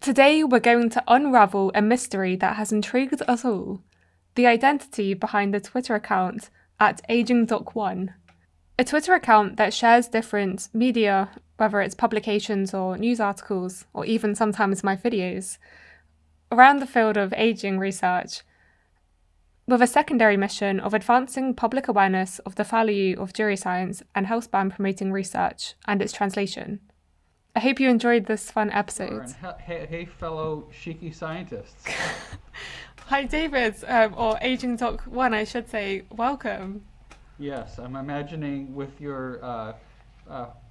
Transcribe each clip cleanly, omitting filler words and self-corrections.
Today we're going to unravel a mystery that has intrigued us all: the identity behind the Twitter account at agingdoc1. A Twitter account that shares different media, whether it's publications or news articles, or even sometimes my videos, around the field of aging research, with a secondary mission of advancing public awareness of the value of neuroscience and healthspan promoting research and its translation. I hope you enjoyed this fun episode. Hey, fellow Sheekey scientists. Hi, David, or Aging Doc 1, I should say. Welcome. Yes, I'm imagining with your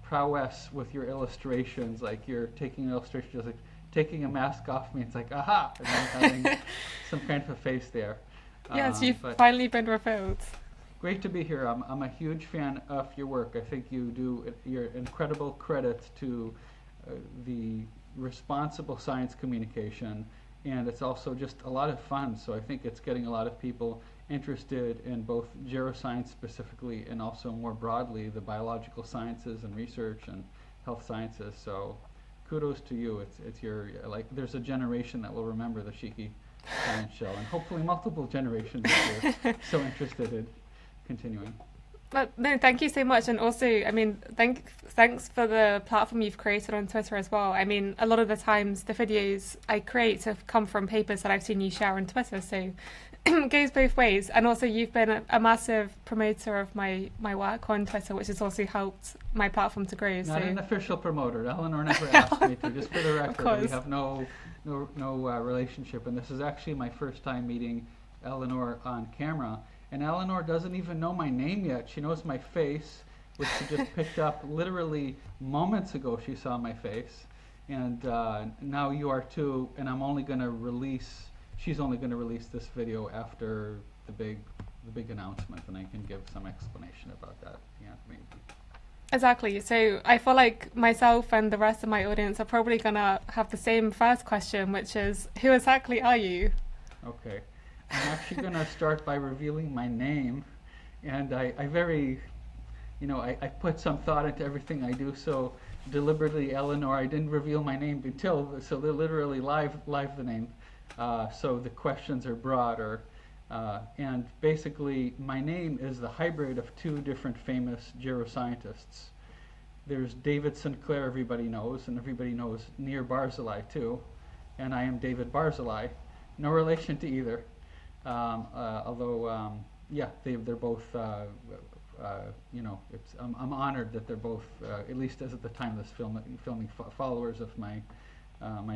prowess with your illustrations, like you're taking illustrations, like taking a mask off me. It's like, aha, and then having some kind of a face there. Yes, you've finally been revealed. Great to be here. I'm a huge fan of your work. I think you do your incredible credit to the responsible science communication, and it's also just a lot of fun. So I think it's getting a lot of people interested in both geroscience specifically and also more broadly the biological sciences and research and health sciences. So kudos to you. It's your, like, there's a generation that will remember the Sheekey Science Show, and hopefully multiple generations if you're so interested in continuing. But no, thank you so much. And also, I mean, thanks for the platform you've created on Twitter as well. I mean, a lot of the times the videos I create have come from papers that I've seen you share on Twitter. So it goes both ways. And also you've been a massive promoter of my work on Twitter, which has also helped my platform to grow. Not an official promoter. Eleanor never asked me to. Just for the record, we have no relationship. And this is actually my first time meeting Eleanor on camera. And Eleanor doesn't even know my name yet. She knows my face, which she just picked up literally moments ago. She saw my face. And now you are too. And she's only going to release this video after the big announcement. And I can give some explanation about that. Yeah, maybe. Exactly. So I feel like myself and the rest of my audience are probably going to have the same first question, which is, who exactly are you? Okay. I'm actually going to start by revealing my name, and I put some thought into everything I do, so deliberately, Eleanor, I didn't reveal my name so they're literally live the name, so the questions are broader, and basically my name is the hybrid of two different famous geroscientists. There's David Sinclair, everybody knows, and everybody knows Nir Barzilai too, and I am David Barzilai, no relation to either. Although, they're both, I'm honored that they're both, at least as at the time of this filming followers of my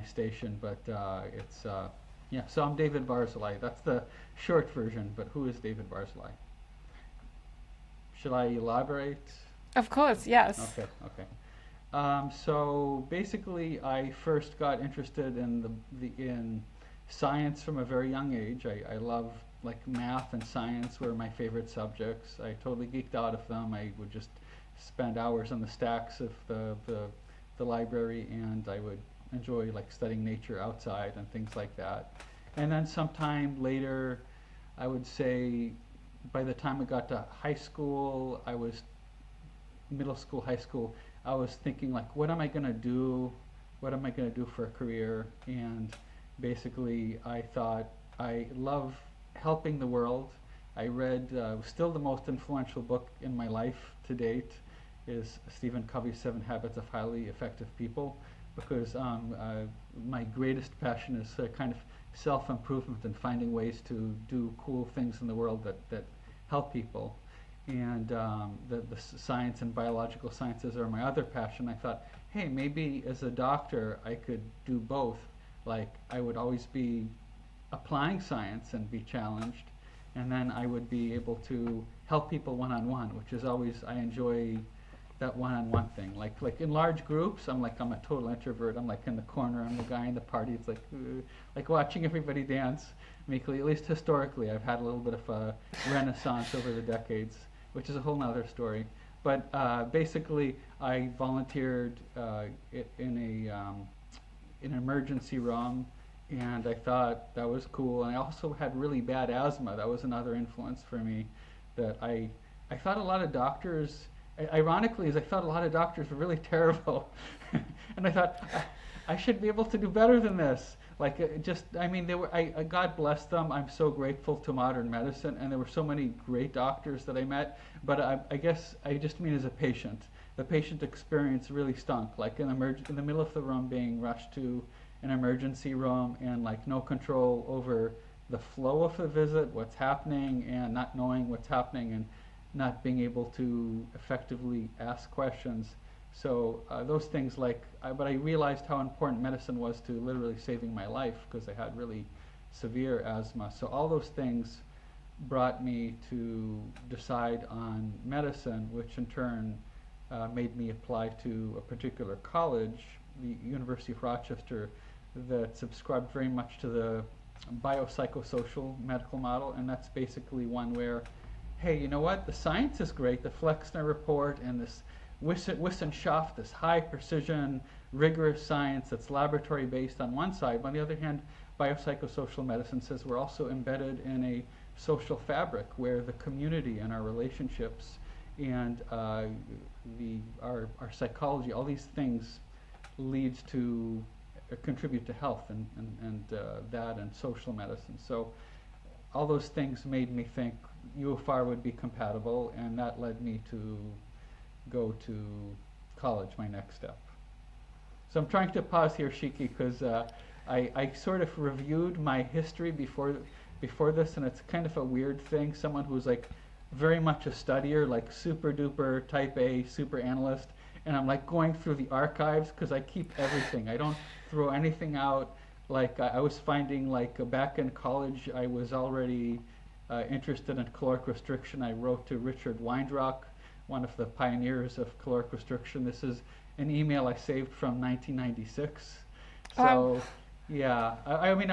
station. But so I'm David Barzilai. That's the short version. But who is David Barzilai? Should I elaborate? Of course, yes. Okay. So basically, I first got interested in science from a very young age. I love, like, math and science were my favorite subjects. I totally geeked out of them. I would just spend hours on the stacks of the library, and I would enjoy, like, studying nature outside and things like that. And then sometime later, I would say by the time I got to high school, middle school, high school, I was thinking, like, what am I going to do? What am I going to do for a career? And basically, I thought I love helping the world. I read, still the most influential book in my life to date is Stephen Covey's 7 Habits of Highly Effective People, because my greatest passion is kind of self-improvement and finding ways to do cool things in the world that help people. And the science and biological sciences are my other passion. I thought, hey, maybe as a doctor I could do both. Like, I would always be applying science and be challenged, and then I would be able to help people one-on-one, which is always, I enjoy that one-on-one thing. Like in large groups, I'm a total introvert. I'm like in the corner. I'm the guy in the party. It's like watching everybody dance meekly. At least historically, I've had a little bit of a renaissance over the decades, which is a whole nother story. But basically, I volunteered in an emergency room, and I thought that was cool. And I also had really bad asthma. That was another influence for me. That I thought a lot of doctors, ironically, I thought a lot of doctors were really terrible. And I thought, I should be able to do better than this. Like just, I mean, they were. God bless them. I'm so grateful to modern medicine, and there were so many great doctors that I met. But I guess I just mean as a patient, the patient experience really stunk. Like in the middle of the room, being rushed to an emergency room, and like no control over the flow of the visit, what's happening, and not knowing what's happening, and not being able to effectively ask questions. So those things, but I realized how important medicine was to literally saving my life because I had really severe asthma. So all those things brought me to decide on medicine, which in turn made me apply to a particular college, the University of Rochester, that subscribed very much to the biopsychosocial medical model, and that's basically one where, hey, you know what? The science is great, the Flexner report and this Wissenschaft, this high precision, rigorous science that's laboratory based on one side. But on the other hand, biopsychosocial medicine says we're also embedded in a social fabric where the community and our relationships and our psychology, all these things leads to contribute to health and that and social medicine. So all those things made me think UFR would be compatible, and that led me to go to college, my next step. So I'm trying to pause here, Sheekey, because I sort of reviewed my history before this, and it's kind of a weird thing. Someone who's like very much a studier, like super duper type A, super analyst, and I'm like going through the archives because I keep everything. I don't throw anything out. Like I was finding, like back in college, I was already interested in caloric restriction. I wrote to Richard Weindrock, one of the pioneers of caloric restriction. This is an email I saved from 1996. So, yeah, I mean,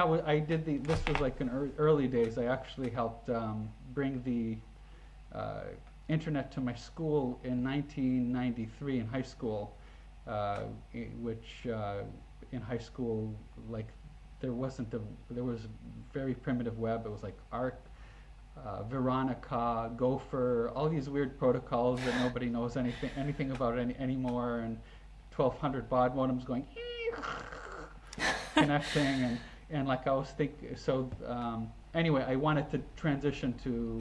this was like in early days. I actually helped bring the internet to my school in 1993 in high school, which in high school, like, there was very primitive web. It was like ARC, Veronica, Gopher, all these weird protocols that nobody knows anything about anymore, and 1200 baud modems going connecting, and like I was thinking. So anyway, I wanted to transition to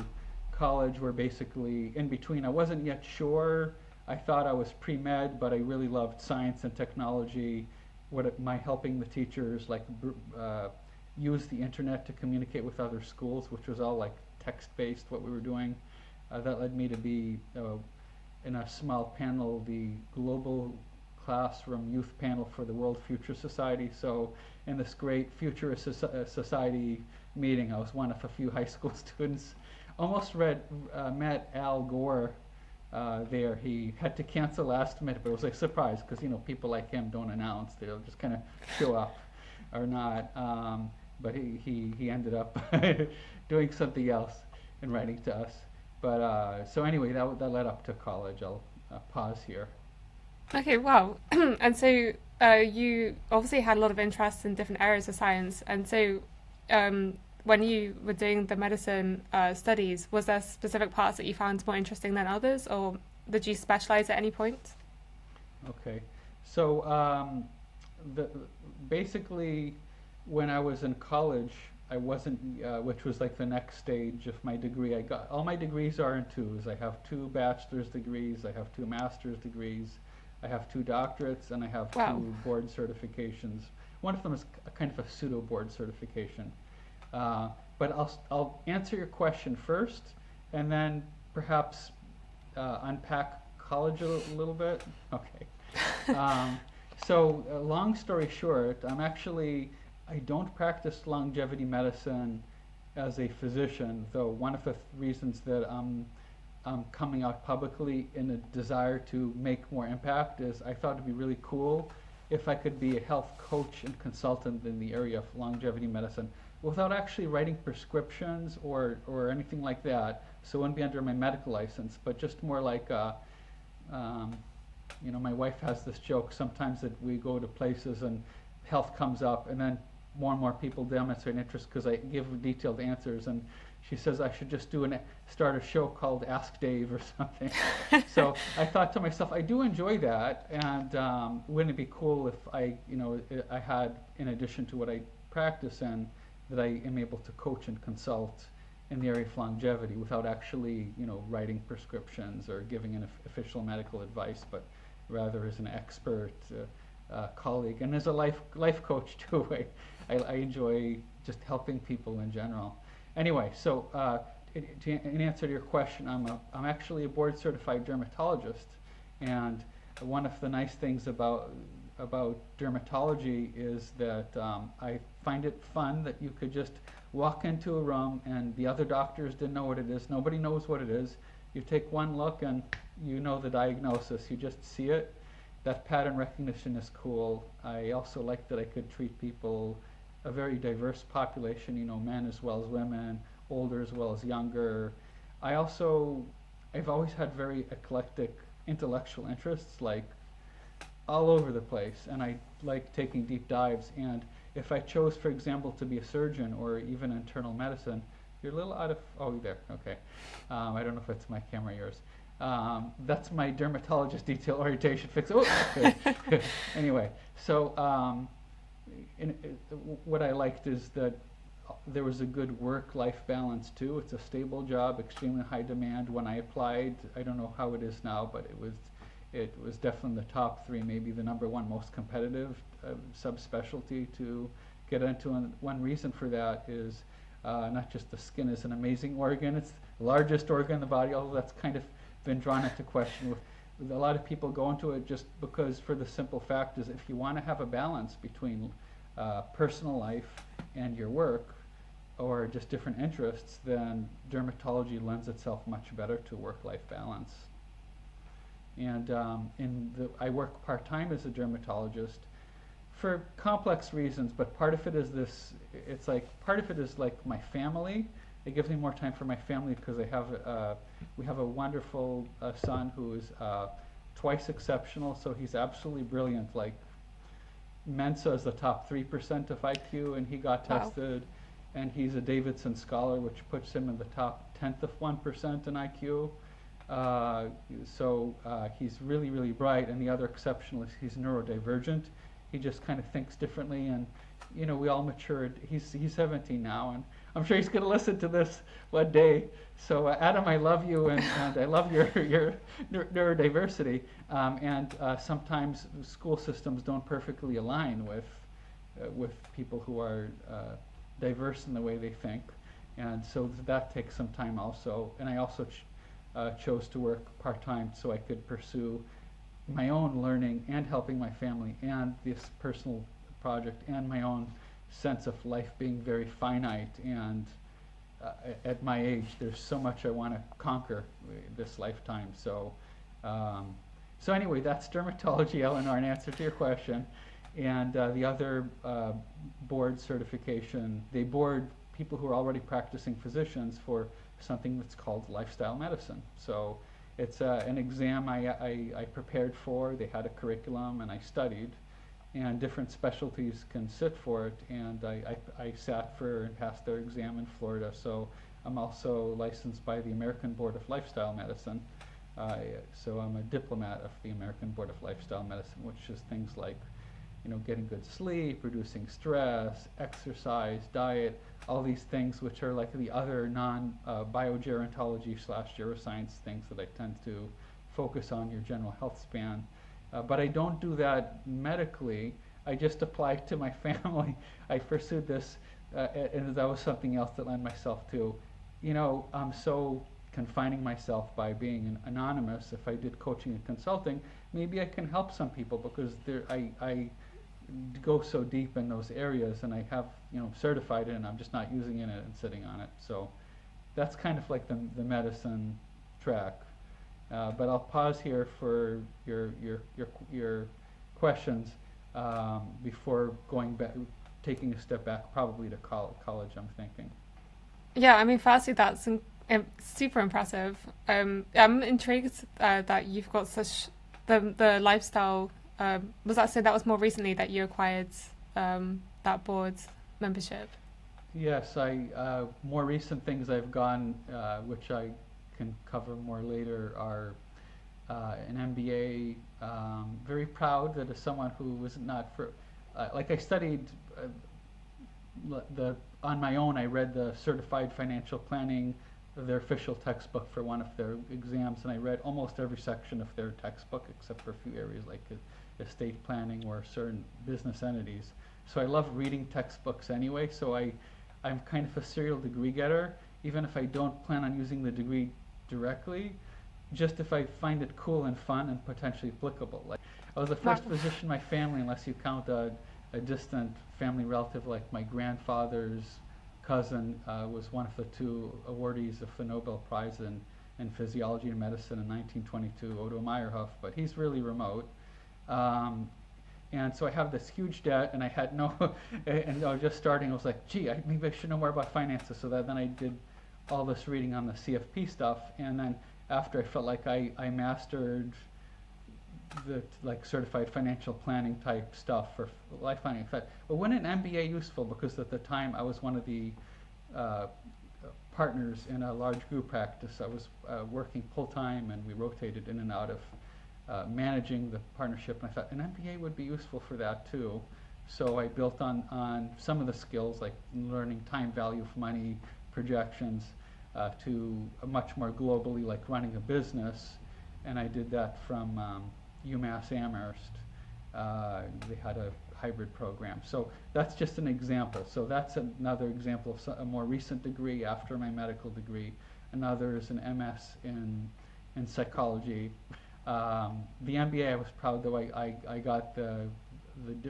college, where basically in between I wasn't yet sure. I thought I was pre-med, but I really loved science and technology. My helping the teachers use the internet to communicate with other schools, which was all like text-based, what we were doing. That led me to be in a small panel, the global classroom youth panel for the World Future Society. So in this great Futurist Society meeting, I was one of a few high school students. Almost met Al Gore there. He had to cancel last minute, but it was a surprise because people like him don't announce; they'll just kind of show up or not. But he ended up doing something else and writing to us. But so anyway, that led up to college. I'll pause here. Okay, wow. And so you obviously had a lot of interest in different areas of science, and so when you were doing the medicine studies, was there specific parts that you found more interesting than others, or did you specialize at any point? Okay, so basically when I was in college, I wasn't, which was like the next stage of my degree. All my degrees are in twos. I have 2 bachelor's degrees, I have 2 master's degrees, I have 2 doctorates, and I have 2 board certifications. One of them is a kind of a pseudo board certification. But I'll answer your question first, and then perhaps unpack college a little bit. Okay. So long story short, I don't practice longevity medicine as a physician, though one of the reasons that I'm coming out publicly in a desire to make more impact is I thought it'd be really cool if I could be a health coach and consultant in the area of longevity medicine without actually writing prescriptions or anything like that. So it wouldn't be under my medical license, but just more like, my wife has this joke sometimes that we go to places and health comes up, and then more and more people demonstrate interest because I give detailed answers, and she says I should just start a show called Ask Dave or something. So I thought to myself, I do enjoy that, and wouldn't it be cool if I had, in addition to what I practice in, that I am able to coach and consult in the area of longevity without actually, writing prescriptions or giving an official medical advice, but rather as an expert colleague and as a life coach too. I enjoy just helping people in general. Anyway, so in answer to your question, I'm actually a board certified dermatologist, and one of the nice things about dermatology is that I find it fun that you could just walk into a room and the other doctors didn't know what it is. Nobody knows what it is. You take one look and you know the diagnosis. You just see it. That pattern recognition is cool. I also like that I could treat people, a very diverse population, men as well as women, older as well as younger. I've always had very eclectic intellectual interests, like all over the place, and I like taking deep dives. And if I chose, for example, to be a surgeon or even internal medicine, you're a little out of, oh, there, okay. I don't know if it's my camera or yours. That's my dermatologist detail orientation fix. Oh, okay. Anyway, so what I liked is that there was a good work-life balance too. It's a stable job, extremely high demand. When I applied, I don't know how it is now, but it was definitely in the top 3, maybe the #1 most competitive subspecialty to get into. And one reason for that is not just the skin is an amazing organ, it's the largest organ in the body, although that's kind of been drawn into question with a lot of people go into it just because, for the simple fact is, if you want to have a balance between personal life and your work, or just different interests, then dermatology lends itself much better to work-life balance. And I work part-time as a dermatologist for complex reasons, but part of it is part of it is like my family. It gives me more time for my family because we have a wonderful son who is twice exceptional, so he's absolutely brilliant. Like Mensa is the top 3% of IQ, and he got tested, and he's a Davidson Scholar, which puts him in the top 10th of 1% in IQ. So he's really, really bright, and the other exceptional is he's neurodivergent. He just kind of thinks differently, and we all matured. He's 17 now, and I'm sure he's going to listen to this one day. So Adam, I love you, and I love your neurodiversity. And sometimes school systems don't perfectly align with people who are diverse in the way they think, and so that takes some time also. And I also chose to work part-time so I could pursue my own learning and helping my family and this personal project and my own sense of life being very finite. And at my age, there's so much I want to conquer this lifetime. So anyway, that's dermatology, Eleanor, in answer to your question. And the other board certification, they board people who are already practicing physicians for something that's called lifestyle medicine. So it's an exam I prepared for. They had a curriculum and I studied, and different specialties can sit for it, and I sat for and passed their exam in Florida. So I'm also licensed by the American Board of Lifestyle Medicine. So I'm a diplomat of the American Board of Lifestyle Medicine, which is things like getting good sleep, reducing stress, exercise, diet, all these things which are like the other non-biogerontology / geroscience things that I tend to focus on your general health span. But I don't do that medically. I just apply to my family. I pursued this, and that was something else that lent myself to. I'm so confining myself by being anonymous. If I did coaching and consulting, maybe I can help some people because I go so deep in those areas, and I have certified it, and I'm just not using it and sitting on it. So that's kind of like the medicine track. But I'll pause here for your questions before going back, taking a step back, probably to college. I'm thinking. Yeah, I mean, firstly, that's super impressive. I'm intrigued that you've got such the lifestyle. Was that more recently that you acquired that board membership? Yes, more recent things I've gone, which I can cover more later, are an MBA. Very proud that as someone who was not for, like I studied the on my own. I read the Certified Financial Planning, their official textbook for one of their exams, and I read almost every section of their textbook except for a few areas like estate planning or certain business entities. So I love reading textbooks anyway. So I'm kind of a serial degree getter, even if I don't plan on using the degree directly, just if I find it cool and fun and potentially applicable. Like I was the Wow. first physician in my family, unless you count a distant family relative, like my grandfather's cousin was one of the two awardees of the Nobel Prize in Physiology and Medicine in 1922, Odo Meyerhoff, but he's really remote. Um, and so I have this huge debt, and I had no, and I was just starting. I was like, gee, maybe I should know more about finances. So then I did all this reading on the CFP stuff, and then after I felt like I mastered the like certified financial planning type stuff for life planning. But when an MBA useful? Because at the time I was one of the uh, partners in a large group practice. I was working full time, and we rotated in and out of managing the partnership. And I thought an MBA would be useful for that too. So I built on some of the skills like learning time value of money, projections, to a much more globally like running a business. And I did that from UMass Amherst. They had a hybrid program. So that's just an example. So that's another example of a more recent degree after my medical degree. Another is an MS in psychology. The MBA, I was proud though I got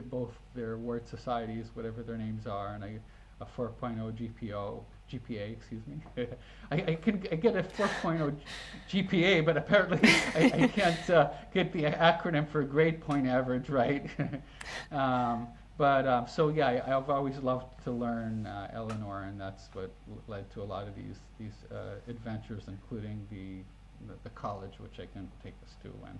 both their award societies, whatever their names are, and a 4.0 GPA, excuse me. I get a 4.0 GPA, but apparently I can't get the acronym for grade point average right. So yeah, I've always loved to learn, Eleanor, and that's what led to a lot of these adventures, including the college, which I can take us to when.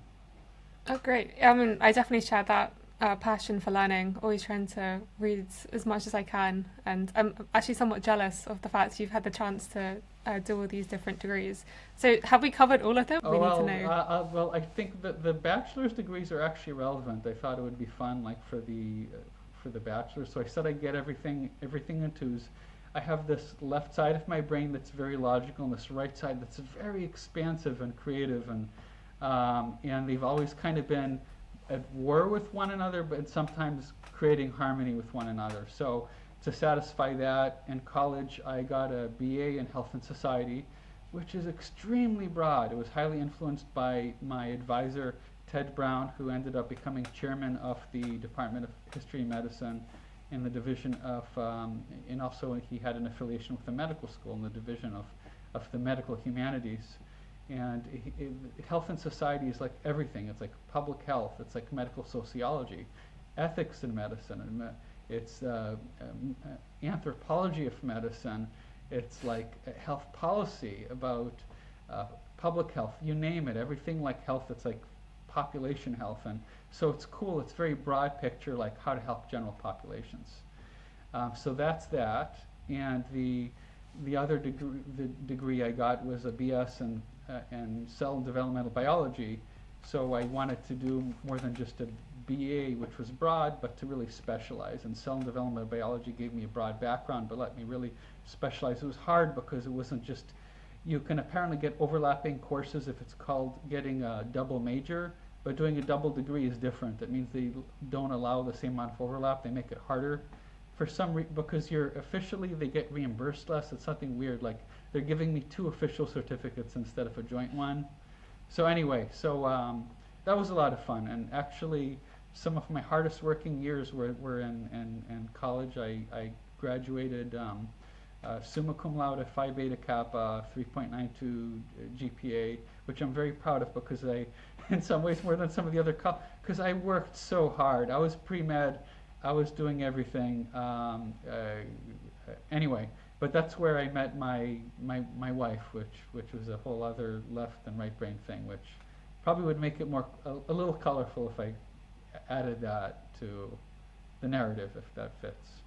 Oh, great. I mean, I definitely share that passion for learning, always trying to read as much as I can. And I'm actually somewhat jealous of the fact you've had the chance to do all these different degrees. So, have we covered all of them? Oh We need to well, know. well, I think that the bachelor's degrees are actually relevant. I thought it would be fun, like for the bachelor. So I said I get everything in twos. I have this left side of my brain that's very logical, and this right side that's very expansive and creative, and they've always kind of been at war with one another, but sometimes creating harmony with one another. So to satisfy that, in college I got a BA in Health and Society, which is extremely broad. It was highly influenced by my advisor, Ted Brown, who ended up becoming chairman of the Department of History and Medicine in the division of, and also he had an affiliation with the medical school in the division of the medical humanities. And health and society is like everything. It's like public health. It's like medical sociology, ethics in medicine, and it's anthropology of medicine. It's like health policy about public health. You name it. Everything like health. It's like population health, and so it's cool. It's very broad picture, like how to help general populations. So that's that. And the other degree I got was a BS in cell and developmental biology. So I wanted to do more than just a BA, which was broad, but to really specialize. And cell and developmental biology gave me a broad background, but let me really specialize. It was hard because it wasn't just, you can apparently get overlapping courses if it's called getting a double major, but doing a double degree is different. That means they don't allow the same amount of overlap. They make it harder for because you're officially, they get reimbursed less. It's something weird, like they're giving me 2 official certificates instead of a joint one. So anyway, that was a lot of fun, and actually some of my hardest working years were in college. I graduated summa cum laude, Phi Beta Kappa, 3.92 GPA, which I'm very proud of because in some ways more than some of the other, because I worked so hard. I was pre-med, I was doing everything. Anyway, but that's where I met my wife, which was a whole other left and right brain thing, which probably would make it more a little colorful if I added that to the narrative, if that fits.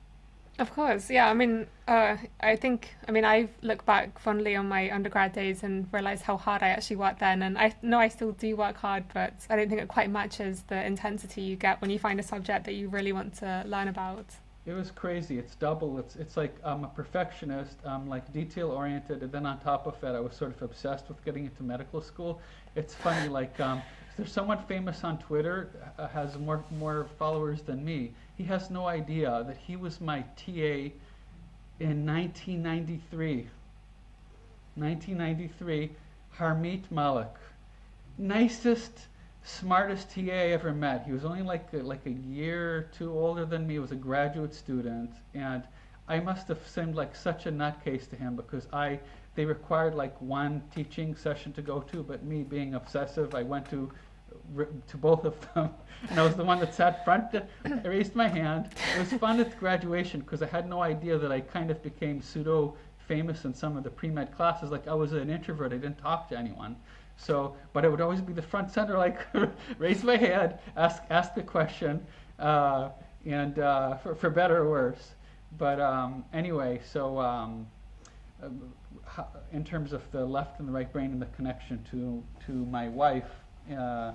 Of course, yeah. I mean, I look back fondly on my undergrad days and realize how hard I actually worked then. And I know I still do work hard, but I don't think it quite matches the intensity you get when you find a subject that you really want to learn about. It was crazy. It's double. It's like I'm a perfectionist. I'm like detail oriented, and then on top of it, I was sort of obsessed with getting into medical school. It's funny, like there's someone famous on Twitter has more followers than me. He has no idea that he was my TA in 1993. 1993, Harmeet Malik, nicest, smartest TA I ever met. He was only like a year or two older than me. He was a graduate student, and I must have seemed like such a nutcase to him because I they required like one teaching session to go to, but me being obsessive, I went to both of them, and I was the one that sat front. I raised my hand. It was fun at graduation because I had no idea that I kind of became pseudo famous in some of the pre-med classes. Like I was an introvert. I didn't talk to anyone. So, but I would always be the front center, like raise my hand, ask the question, and for better or worse. But anyway, so in terms of the left and the right brain and the connection to my wife, uh,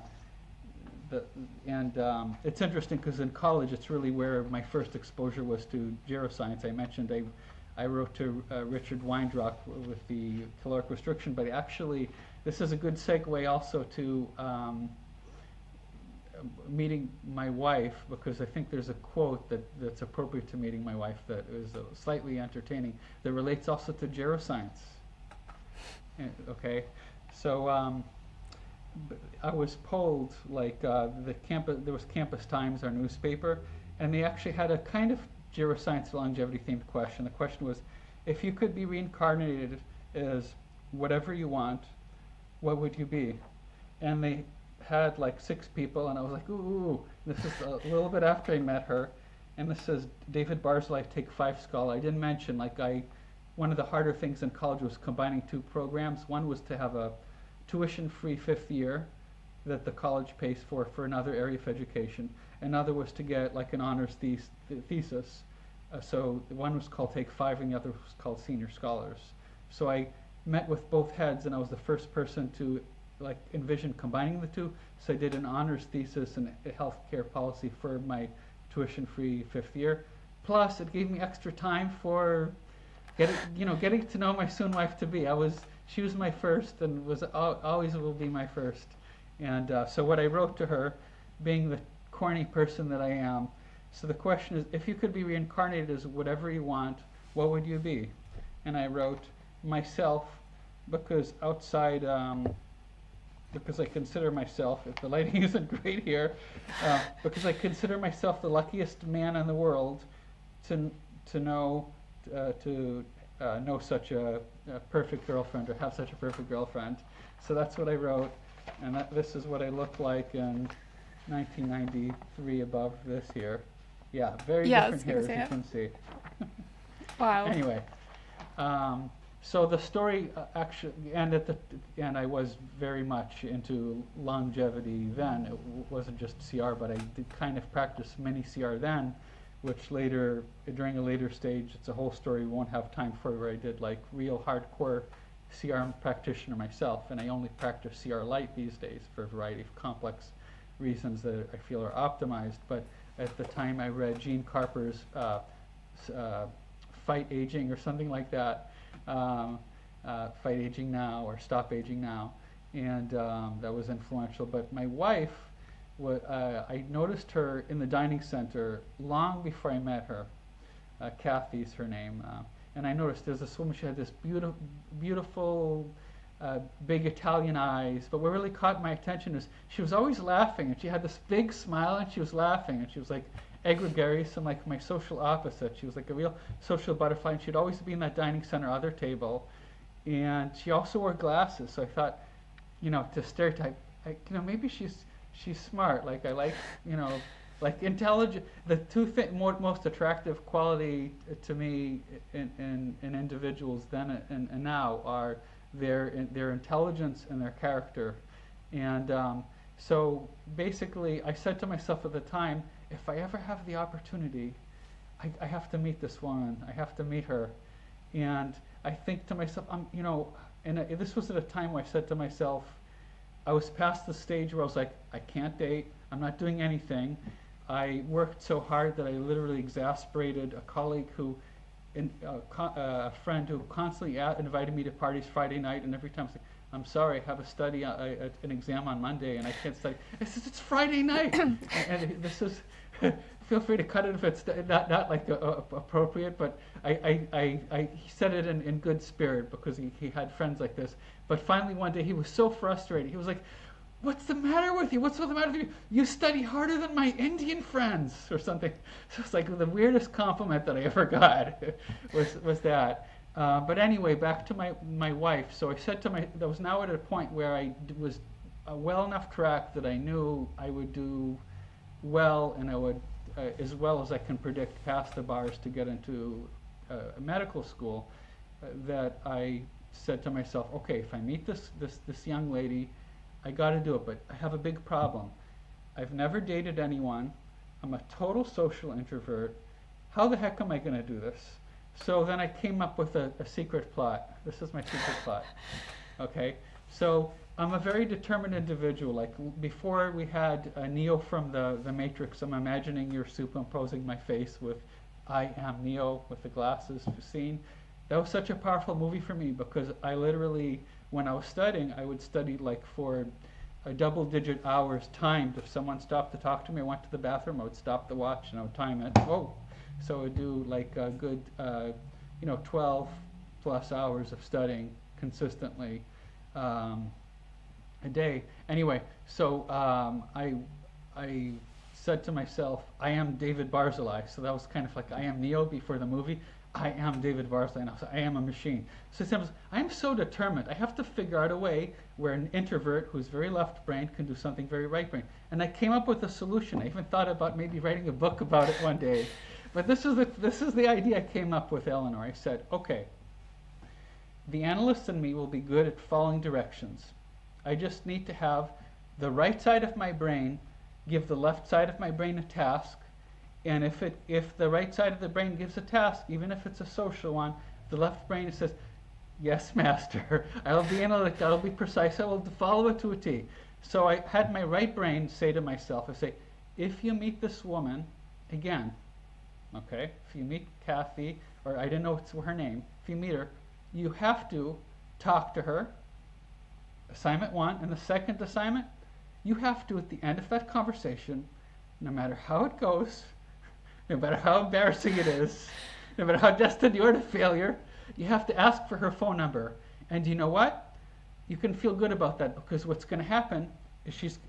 it's interesting because in college it's really where my first exposure was to geroscience. I mentioned I wrote to Richard Weindrock with the caloric restriction, but actually this is a good segue also to meeting my wife, because I think there's a quote that's appropriate to meeting my wife that is slightly entertaining that relates also to geroscience. Okay, so I was polled, like there was Campus Times, our newspaper, and they actually had a kind of geroscience longevity themed question. The question was, if you could be reincarnated as whatever you want, what would you be? And they had like 6 people, and I was like, ooh, this is a little bit after I met her. And this says David Barzilai, Take 5 Scholar. I didn't mention, one of the harder things in college was combining 2 programs. One was to have a tuition-free 5th year that the college pays for another area of education. Another was to get like an honors thesis. So one was called Take 5 and the other was called Senior Scholars. So I met with both heads, and I was the first person to like envision combining the two. So I did an honors thesis in healthcare policy for my tuition-free 5th year. Plus, it gave me extra time for getting to know my soon wife to be. She was my first, and always will be my first. And so what I wrote to her, being the corny person that I am, so the question is, if you could be reincarnated as whatever you want, what would you be? And I wrote myself, because because I consider myself, if the lighting isn't great here, because I consider myself the luckiest man in the world to know such a perfect girlfriend, or have such a perfect girlfriend. So that's what I wrote, and this is what I looked like in 1993 above this here. Yeah, very different here, as you can see. Wow. Anyway, so the story actually, and I was very much into longevity then. It wasn't just CR, but I did kind of practice mini CR then, which later, during a later stage, it's a whole story we won't have time for, where I did like real hardcore CR practitioner myself, and I only practice CR light these days for a variety of complex reasons that I feel are optimized. But at the time I read Gene Carper's Fight Aging or something like that, Fight Aging Now or Stop Aging Now, and that was influential. But my wife, I noticed her in the dining center long before I met her. Kathy's her name, and I noticed there's this woman. She had this beautiful, big Italian eyes. But what really caught my attention is she was always laughing, and she had this big smile, and she was laughing, and she was like egregious and like my social opposite. She was like a real social butterfly, and she'd always be in that dining center other table, and she also wore glasses. So I thought, to stereotype, maybe she's smart. Like I like, like intelligent. The two most attractive quality to me in individuals then and now are their intelligence and their character. And so basically, I said to myself at the time, if I ever have the opportunity, I have to meet this woman. I have to meet her. And I think to myself, this was at a time where I said to myself, I was past the stage where I was like, I can't date. I'm not doing anything. I worked so hard that I literally exasperated a colleague a friend who constantly invited me to parties Friday night, and every time I said, I'm sorry, I have a study, an exam on Monday, and I can't study. I said, it's Friday night, and this is. Feel free to cut it if it's not like appropriate, but he said it in good spirit because he had friends like this. But finally one day he was so frustrated. He was like, "What's the matter with you? What's the matter with you? You study harder than my Indian friends," or something. So it's like the weirdest compliment that I ever got was that. But anyway, back to my wife. So I said I was now at a point where I was a well enough track that I knew I would do well, and I would, as well as I can predict, pass the bars to get into medical school. That I said to myself, okay, if I meet this young lady, I got to do it. But I have a big problem. I've never dated anyone. I'm a total social introvert. How the heck am I going to do this? So then I came up with a secret plot. This is my secret plot. Okay, so I'm a very determined individual. Like before we had Neo from the Matrix, I'm imagining you're superimposing my face with I am Neo with the glasses scene. That was such a powerful movie for me because I literally, when I was studying, I would study like for a double-digit hours timed. If someone stopped to talk to me, I went to the bathroom, I would stop the watch and I would time it. Oh, so I would do like a good, 12 plus hours of studying consistently. A day. Anyway, so I said to myself, I am David Barzilai. So that was kind of like I am Neo before the movie. I am David Barzilai, and I am a machine. So I am so determined. I have to figure out a way where an introvert who's very left-brained can do something very right-brained. And I came up with a solution. I even thought about maybe writing a book about it one day. But this is the idea I came up with, Eleanor. I said, okay, the analyst in me will be good at following directions. I just need to have the right side of my brain give the left side of my brain a task, and if the right side of the brain gives a task, even if it's a social one, the left brain says, yes, master, I'll be analytic, I'll be precise, I will follow it to a T. So I had my right brain say to myself, I say, if you meet this woman, again, okay, if you meet Kathy, or I didn't know what's her name, if you meet her, you have to talk to her. Assignment 1, and the second assignment, you have to, at the end of that conversation, no matter how it goes, no matter how embarrassing it is, no matter how destined you are to failure, you have to ask for her phone number. And you know what? You can feel good about that because what's going to happen is she's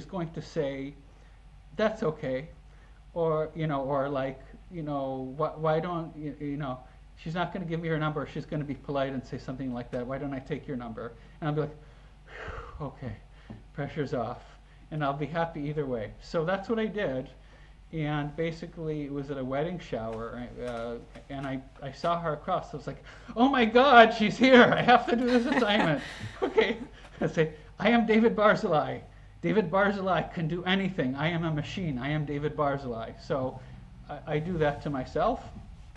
going to say, that's okay, or why don't she's not going to give me her number. She's going to be polite and say something like that. Why don't I take your number? And I'll be like, okay, pressure's off, and I'll be happy either way. So that's what I did, and basically it was at a wedding shower, and I saw her across. So I was like, oh my God, she's here! I have to do this assignment. Okay, I say, I am David Barzilai. David Barzilai can do anything. I am a machine. I am David Barzilai. So I do that to myself,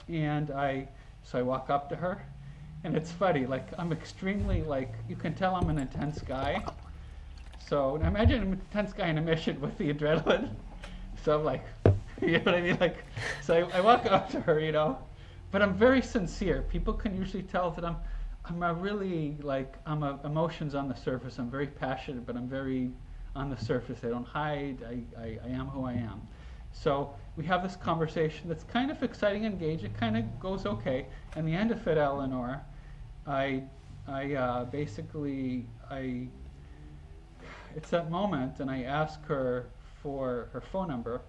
and so I walk up to her. And it's funny, like I'm extremely, you can tell I'm an intense guy. So imagine an intense guy in a mission with the adrenaline. So I'm like, you know what I mean? So I walk up to her, but I'm very sincere. People can usually tell that I'm a really, I'm emotions on the surface. I'm very passionate, but I'm very on the surface. I don't hide. I am who I am. So we have this conversation that's kind of exciting and engaged. It kind of goes okay. And the end of it, Eleanor, it's that moment, and I ask her for her phone number,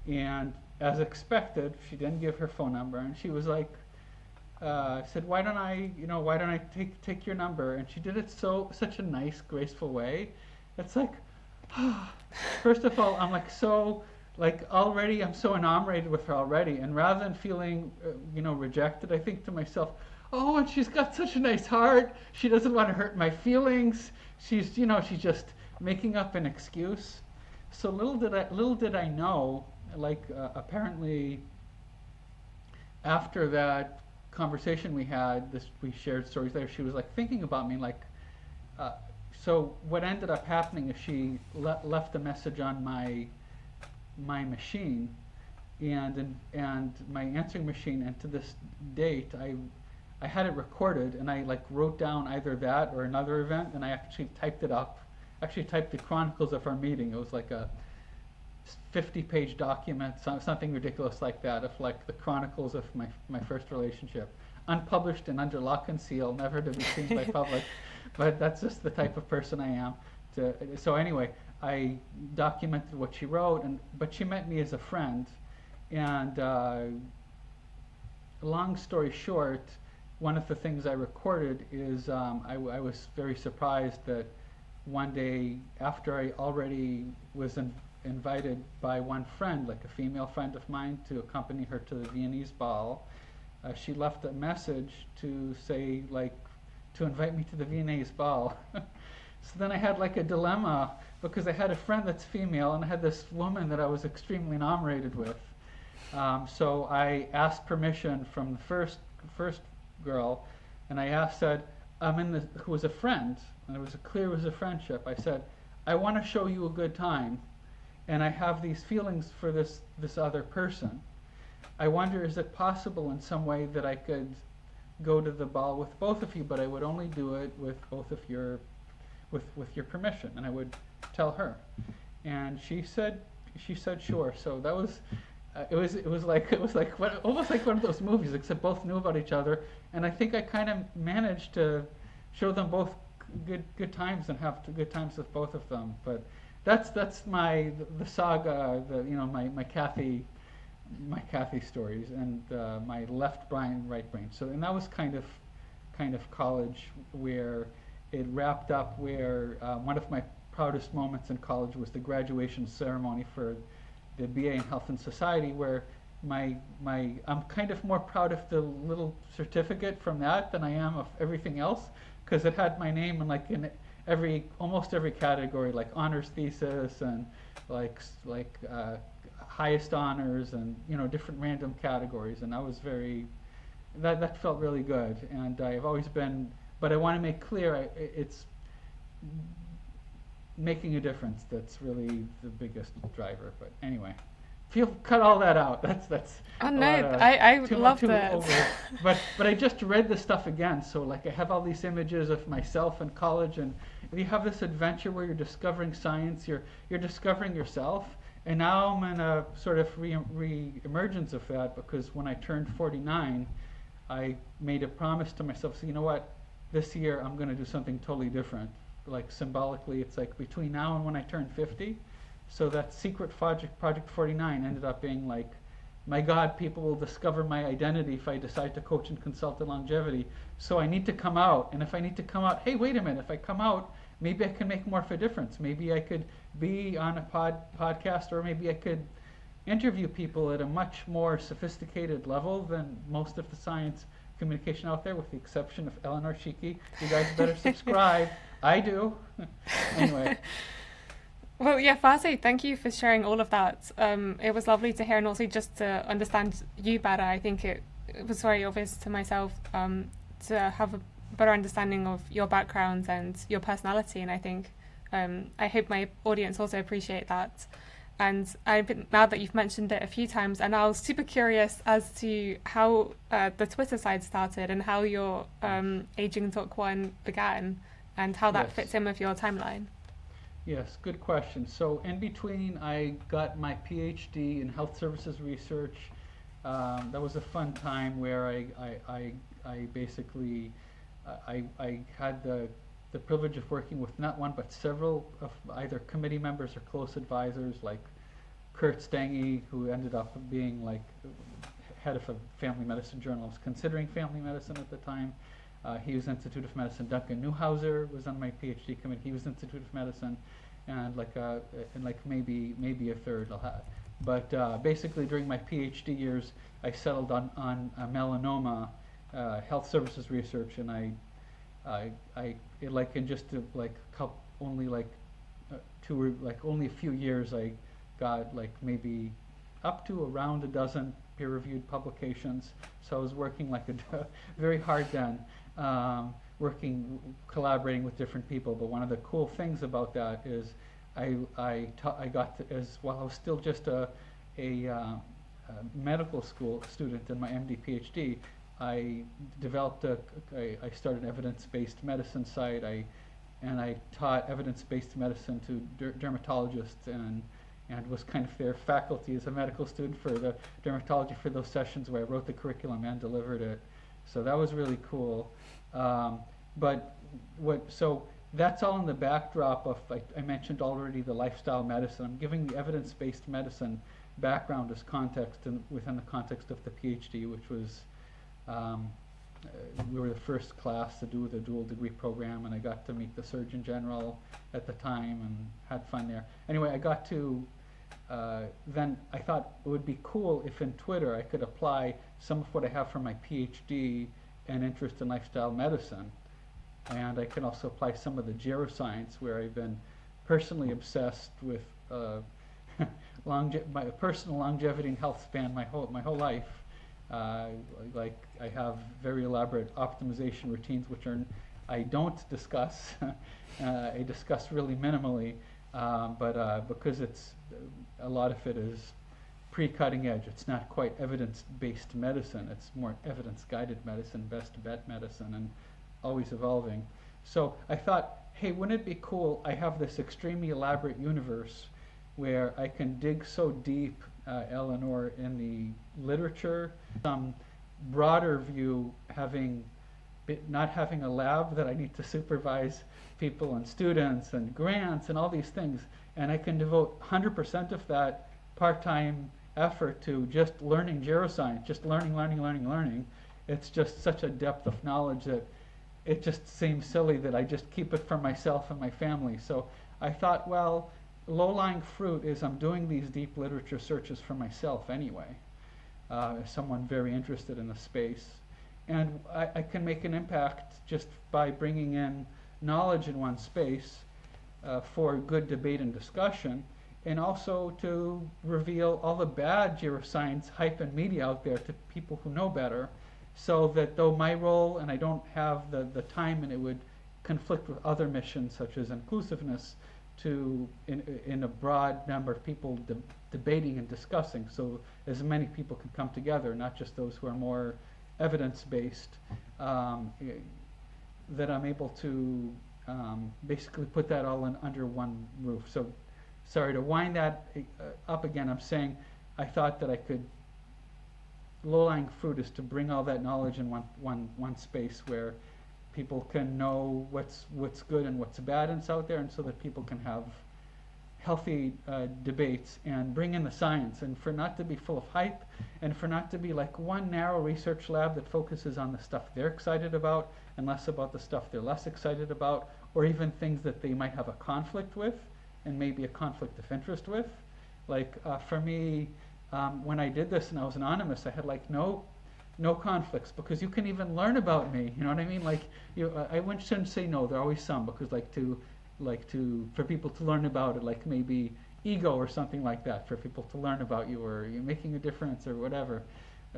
and as expected, she didn't give her phone number, and she was like, I said, why don't I take your number? And she did it such a nice, graceful way. It's like, first of all, I'm already I'm so enamored with her already, and rather than feeling rejected, I think to myself, oh, and she's got such a nice heart. She doesn't want to hurt my feelings. She's just making up an excuse. So little did I know, apparently after that conversation we had, we shared stories later. She was like thinking about me, like, uh, so what ended up happening is she left a message on my machine, and my answering machine, and to this date, I had it recorded, and I like wrote down either that or another event, and I actually typed it up. Actually typed the chronicles of our meeting. It was like a 50-page document, something ridiculous like that, of like the chronicles of my first relationship, unpublished and under lock and seal, never to be seen by public. But that's just the type of person I am. So anyway, I documented what she wrote, but she met me as a friend, and long story short, one of the things I recorded is I was very surprised that one day, after I already was invited by one friend, like a female friend of mine, to accompany her to the Viennese ball, she left a message to say, like, to invite me to the Viennese ball. So then I had like a dilemma, because I had a friend that's female and I had this woman that I was extremely enamored with. So I asked permission from the first girl, and I said, who was a friend, and it was clear it was a friendship. I said, I want to show you a good time, and I have these feelings for this other person. I wonder, is it possible in some way that I could go to the ball with both of you, but I would only do it with both of your with your permission, and I would tell her. And she said sure. So that was it was like almost like one of those movies, except both knew about each other, and I think I kind of managed to show them both good times and have good times with both of them. But that's the saga, my Kathy stories, and my left brain, right brain. So, and that was kind of college, where it wrapped up, where one of my proudest moments in college was the graduation ceremony for the BA in Health and Society, where I'm kind of more proud of the little certificate from that than I am of everything else, because it had my name in almost every category, like honors thesis and like highest honors, and different random categories, and I was that felt really good. And I've always been, but I want to make clear, it's making a difference that's really the biggest driver. But anyway, cut all that out. That's Oh no, I loved it. But I just read this stuff again, so like I have all these images of myself in college, and you have this adventure where you're discovering science, you're discovering yourself, and now I'm in a sort of re-emergence of that, because when I turned 49, I made a promise to myself. So you know what, this year I'm going to do something totally different. Like symbolically, it's like between now and when I turn 50. So that secret project 49 ended up being like, my God, people will discover my identity if I decide to coach and consult in longevity. So I need to come out, and if I need to come out, hey, wait a minute, if I come out, maybe I can make more of a difference. Maybe I could be on a podcast, or maybe I could interview people at a much more sophisticated level than most of the science communication out there, with the exception of Eleanor Sheekey. You guys better subscribe. I do. Anyway. Well, yeah, Fasi, thank you for sharing all of that. It was lovely to hear, and also just to understand you better. I think it was very obvious to myself to have a better understanding of your background and your personality, and I think I hope my audience also appreciate that. And now that you've mentioned it a few times, and I was super curious as to how the Twitter side started and how your Aging Doc 1 began, and how that fits in with your timeline. Yes, good question. So in between, I got my PhD in health services research. That was a fun time where I basically I had the privilege of working with not one but several of either committee members or close advisors, like Kurt Stange, who ended up being like head of a family medicine journal. I was considering family medicine at the time. He was Institute of Medicine. Duncan Newhauser was on my PhD committee. He was Institute of Medicine, and maybe a third. But basically, during my PhD years, I settled on melanoma, health services research, and only a few years, I got like maybe up to around a dozen peer-reviewed publications. So I was working like very hard then, collaborating with different people. But one of the cool things about that is I got to, as while I was still just a medical school student in my MD PhD, I started an evidence-based medicine site. I taught evidence-based medicine to dermatologists and was kind of their faculty as a medical student for the dermatology for those sessions where I wrote the curriculum and delivered it. So that was really cool. So that's all in the backdrop of, I mentioned already, the lifestyle medicine. I'm giving the evidence-based medicine background as context within the context of the PhD, which was, we were the first class to do the dual degree program, and I got to meet the Surgeon General at the time and had fun there. Anyway, I got to, then I thought it would be cool if in Twitter I could apply some of what I have from my PhD and interest in lifestyle medicine. And I can also apply some of the geroscience, where I've been personally obsessed with my personal longevity and health span my whole life. Like I have very elaborate optimization routines, which I don't discuss. I discuss really minimally, but because a lot of it is pre-cutting edge. It's not quite evidence-based medicine. It's more evidence-guided medicine, best bet medicine, and always evolving. So I thought, hey, wouldn't it be cool? I have this extremely elaborate universe where I can dig so deep, Eleanor, in the literature, some broader view, not having a lab that I need to supervise people and students and grants and all these things, and I can devote 100% of that part-time effort to just learning geroscience, just learning. It's just such a depth of knowledge that it just seems silly that I just keep it for myself and my family. So I thought, well, low-lying fruit is I'm doing these deep literature searches for myself anyway, as someone very interested in the space. And I can make an impact just by bringing in knowledge in one space for good debate and discussion, and also to reveal all the bad geroscience hype and media out there to people who know better, so that though my role, and I don't have the time, and it would conflict with other missions such as inclusiveness, in a broad number of people debating and discussing, so as many people can come together, not just those who are more evidence-based, that I'm able to basically put that all under one roof. So sorry to wind that up again. I'm saying I thought that I could, low-lying fruit is to bring all that knowledge in one space where people can know what's good and what's bad and it's out there, and so that people can have healthy debates and bring in the science, and for not to be full of hype, and for not to be like one narrow research lab that focuses on the stuff they're excited about and less about the stuff they're less excited about, or even things that they might have a conflict with and maybe a conflict of interest with. Like for me, when I did this and I was anonymous, I had like no conflicts, because you can even learn about me. You know what I mean? Like I shouldn't say no. There are always some, because for people to learn about it, like maybe ego or something like that, for people to learn about you, or you're making a difference or whatever.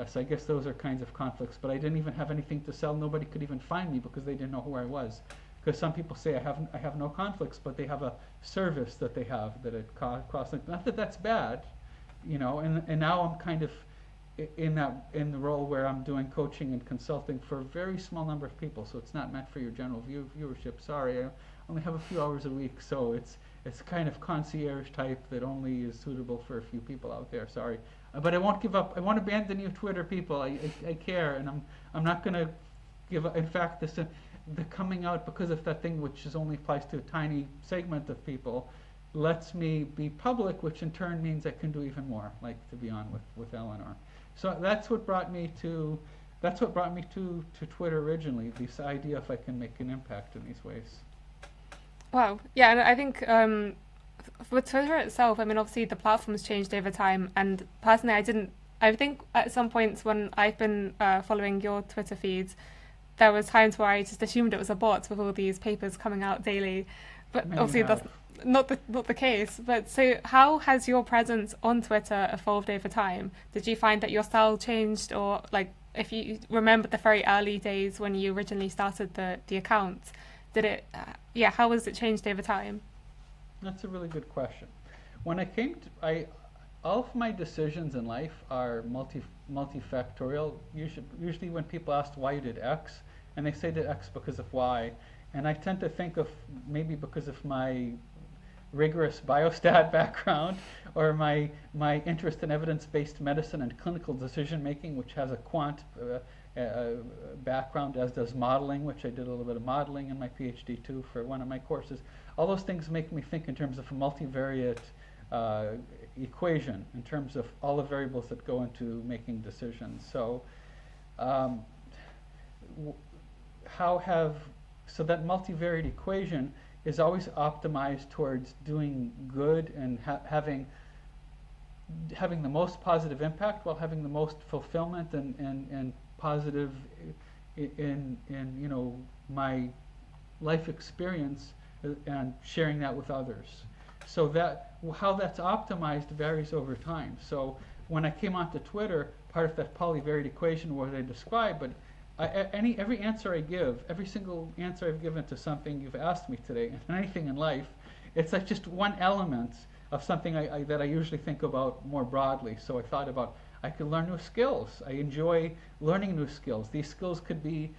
So I guess those are kinds of conflicts. But I didn't even have anything to sell. Nobody could even find me because they didn't know who I was. Because some people say I have no conflicts, but they have a service that they have that it costs. Not that that's bad, you know. And now I'm kind of in the role where I'm doing coaching and consulting for a very small number of people. So it's not meant for your general viewership. Sorry, I only have a few hours a week, so it's kind of concierge type that only is suitable for a few people out there. Sorry, but I won't give up. I won't abandon you, Twitter people. I care, and I'm not going to give up. In fact, the coming out because of that thing, which only applies to a tiny segment of people, lets me be public, which in turn means I can do even more, like to be on with Eleanor. So that's what brought me to Twitter originally. This idea if I can make an impact in these ways. Wow. Yeah, and I think with Twitter itself, I mean, obviously the platform's changed over time, and personally, I think at some points when I've been following your Twitter feeds, there was times where I just assumed it was a bot with all these papers coming out daily. But obviously not the case. But so, how has your presence on Twitter evolved over time? Did you find that your style changed, or like if you remember the very early days when you originally started the account, did it? Yeah, how has it changed over time? That's a really good question. When I came to, all of my decisions in life are multifactorial. Usually when people ask why you did X, and they say did X because of Y, and I tend to think of maybe because of my rigorous biostat background or my interest in evidence-based medicine and clinical decision making, which has a quant background, as does modeling, which I did a little bit of modeling in my PhD too for one of my courses. All those things make me think in terms of a multivariate equation, in terms of all the variables that go into making decisions. So so that multivariate equation is always optimized towards doing good and having the most positive impact while having the most fulfillment and positive in my life experience and sharing that with others. So that how that's optimized varies over time. So when I came onto Twitter, part of that polyvariate equation was what I described, but every answer I give, every single answer I've given to something you've asked me today, and anything in life, it's like just one element of something that I usually think about more broadly. So I thought about, I could learn new skills. I enjoy learning new skills. These skills could be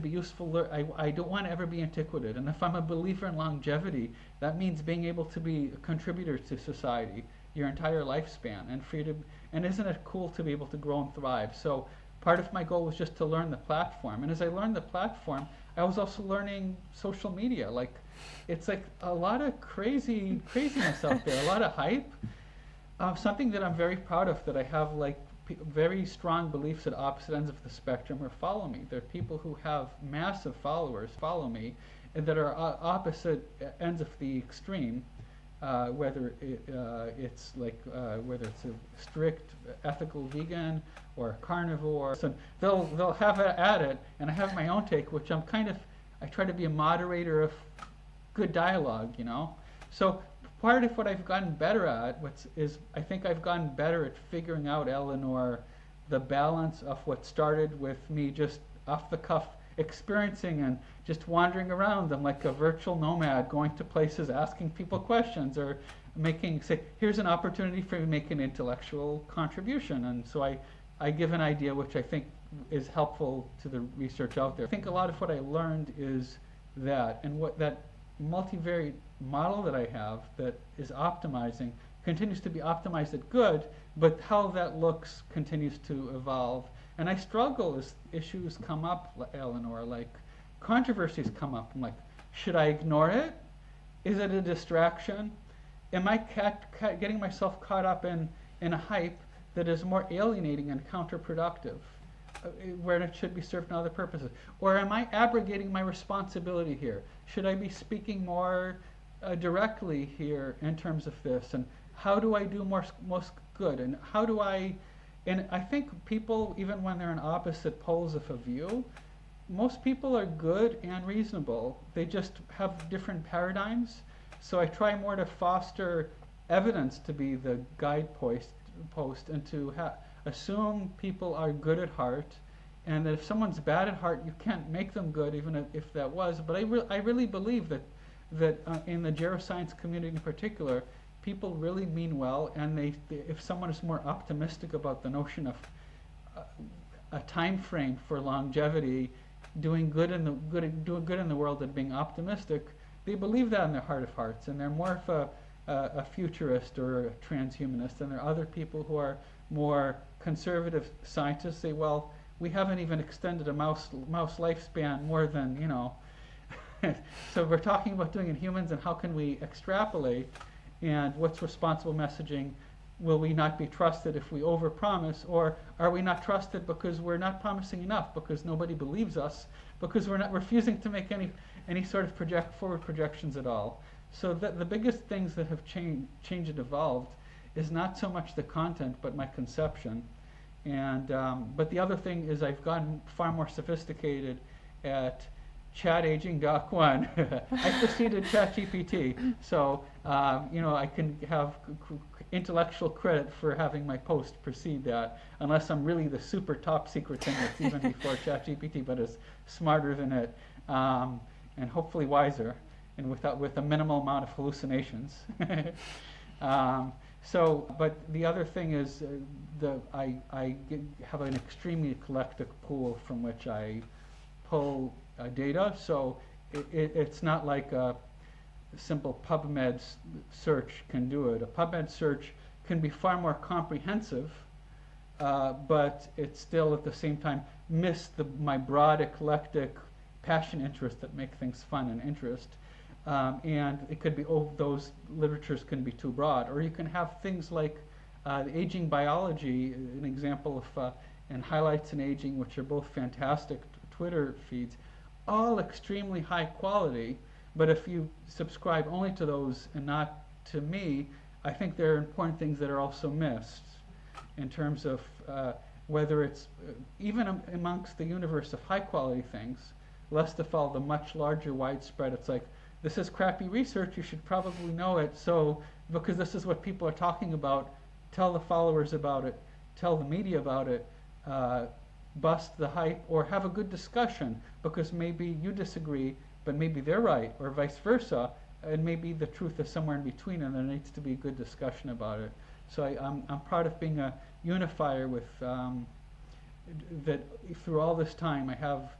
useful. I don't want to ever be antiquated. And if I'm a believer in longevity, that means being able to be a contributor to society your entire lifespan. And isn't it cool to be able to grow and thrive? So part of my goal was just to learn the platform. And as I learned the platform, I was also learning social media. Like, it's like a lot of craziness out there, a lot of hype. Something that I'm very proud of, that I have like very strong beliefs at opposite ends of the spectrum or follow me. There are people who have massive followers follow me, and that are opposite ends of the extreme. Whether it's a strict ethical vegan or a carnivore, so they'll have at it, and I have my own take, which I try to be a moderator of good dialogue, So part of what I've gotten better at, I think I've gotten better at figuring out, Eleanor, the balance of what started with me just off the cuff experiencing and just wandering around. I'm like a virtual nomad, going to places, asking people questions, or say, here's an opportunity for me to make an intellectual contribution. And so I give an idea which I think is helpful to the research out there. I think a lot of what I learned is that, and what that multivariate model that I have that is optimizing continues to be optimized at good, but how that looks continues to evolve. And I struggle as issues come up, Eleanor, like controversies come up. I'm like, should I ignore it? Is it a distraction? Am I getting myself caught up in a hype that is more alienating and counterproductive, where it should be served in other purposes? Or am I abrogating my responsibility here? Should I be speaking more directly here in terms of this? And how do I do most good? And how do and I think people, even when they're in opposite poles of a view, most people are good and reasonable. They just have different paradigms. So I try more to foster evidence to be the guidepost and to assume people are good at heart, and that if someone's bad at heart, you can't make them good, even if that was. But I really believe that in the geroscience community in particular, people really mean well, and if someone is more optimistic about the notion of a time frame for longevity, doing good in the world and being optimistic, they believe that in their heart of hearts, and they're more of a futurist or a transhumanist. And there are other people who are more conservative scientists, say, well, we haven't even extended a mouse lifespan more than, so we're talking about doing it in humans, and how can we extrapolate? And what's responsible messaging? Will we not be trusted if we overpromise, or are we not trusted because we're not promising enough, because nobody believes us, because we're not refusing to make any sort of forward projections at all? So the biggest things that have changed and evolved is not so much the content, but my conception. And but the other thing is I've gotten far more sophisticated at Chat Aging Doc 1. I preceded ChatGPT, so I can have intellectual credit for having my post precede that, unless I'm really the super top secret thing that's even before ChatGPT, but is smarter than it, and hopefully wiser, and with a minimal amount of hallucinations. But the other thing is, have an extremely eclectic pool from which I pull data. So it's not like a simple PubMed search can do it. A PubMed search can be far more comprehensive, but it still at the same time miss my broad eclectic passion interests that make things fun and interest. And it could be, those literatures can be too broad. Or you can have things like aging biology, an example of, and highlights in aging, which are both fantastic Twitter feeds, all extremely high quality. But if you subscribe only to those and not to me, I think there are important things that are also missed in terms of whether it's, even amongst the universe of high quality things, lest of all the much larger widespread, it's like, this is crappy research, you should probably know it, so because this is what people are talking about, tell the followers about it, tell the media about it, bust the hype, or have a good discussion, because maybe you disagree, but maybe they're right, or vice versa, and maybe the truth is somewhere in between, and there needs to be a good discussion about it. So I'm proud of being a unifier with, that through all this time I have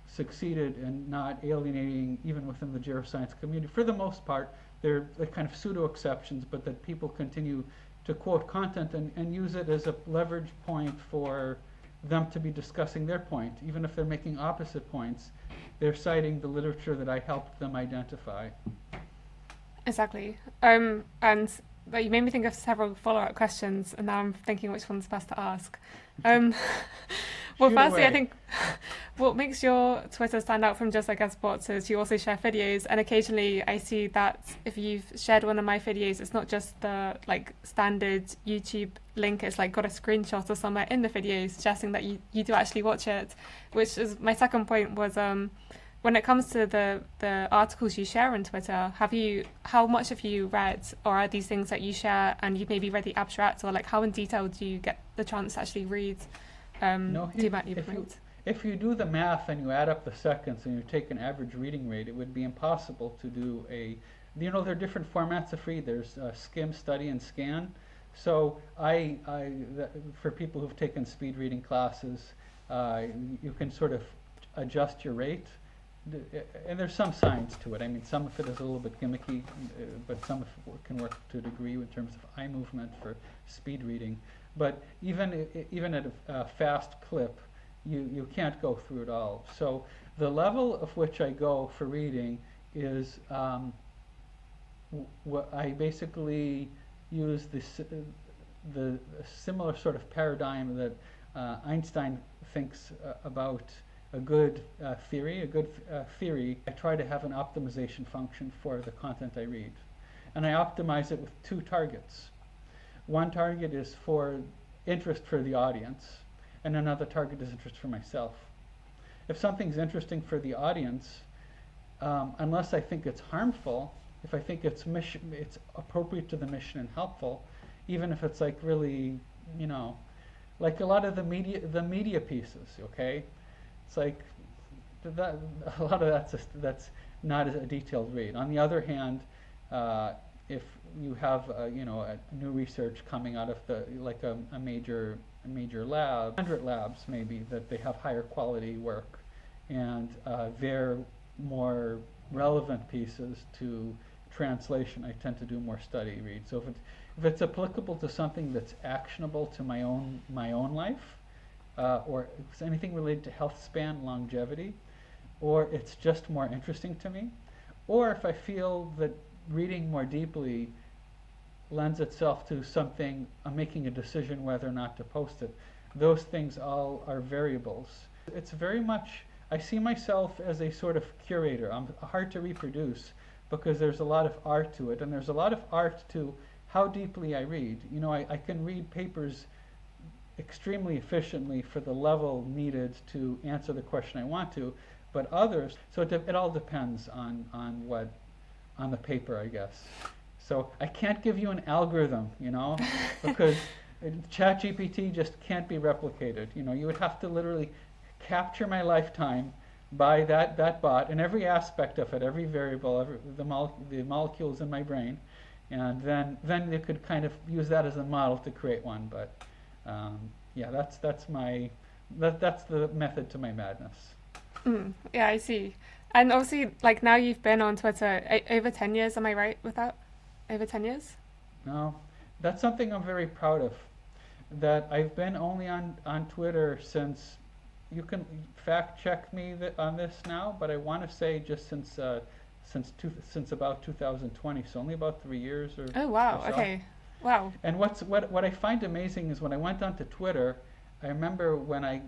succeeded in not alienating, even within the geroscience community. For the most part, there are kind of pseudo exceptions, but that people continue to quote content and use it as a leverage point for them to be discussing their point. Even if they're making opposite points, they're citing the literature that I helped them identify. Exactly. And you made me think of several follow-up questions, and now I'm thinking which one's best to ask. Well, Shoot firstly, away. I think what makes your Twitter stand out from just like us bots is you also share videos, and occasionally I see that if you've shared one of my videos, it's not just the like standard YouTube link, it's like got a screenshot or somewhere in the video suggesting that you do actually watch it, which is my second point was when it comes to the articles you share on Twitter, how much have you read, or are these things that you share and you've maybe read the abstract, or like how in detail do you get the chance to actually read if you do the math and you add up the seconds and you take an average reading rate, it would be impossible to do there are different formats of read. There's skim, study, and scan. So for people who've taken speed reading classes, you can sort of adjust your rate. And there's some science to it. I mean, some of it is a little bit gimmicky, but some of it can work to a degree in terms of eye movement for speed reading. But even at a fast clip, you can't go through it all. So the level of which I go for reading is what I basically use the similar sort of paradigm that Einstein thinks about a good theory. A good theory, I try to have an optimization function for the content I read. And I optimize it with two targets. One target is for interest for the audience, and another target is interest for myself. If something's interesting for the audience, unless I think it's harmful, if I think it's appropriate to the mission and helpful, even if it's like really, like a lot of the media pieces, okay? It's like a lot of that's not a detailed read. On the other hand, if you have a new research coming out of a major lab, 100 labs maybe, that they have higher quality work, and they're more relevant pieces to translation, I tend to do more study read. So if it's applicable to something that's actionable to my own life, or if it's anything related to health span, longevity, or it's just more interesting to me, or if I feel that reading more deeply lends itself to something, I'm making a decision whether or not to post it. Those things all are variables. It's very much, I see myself as a sort of curator. I'm hard to reproduce because there's a lot of art to it, and there's a lot of art to how deeply I read. I can read papers extremely efficiently for the level needed to answer the question I want to, but others. So it all depends on the paper, I guess. So I can't give you an algorithm, because ChatGPT just can't be replicated. You would have to literally capture my lifetime by that bot and every aspect of it, every variable, the molecules in my brain, and then you could kind of use that as a model to create one. But yeah, that's the method to my madness. Yeah, I see. And obviously, like now you've been on Twitter over 10 years, am I right with that? Over 10 years? No, that's something I'm very proud of. That I've been only on Twitter since, you can fact check me on this now, but I want to say just since about 2020, so only about 3 years or. Oh wow, or so. okay. Wow. And what I find amazing is when I went onto Twitter, I remember when I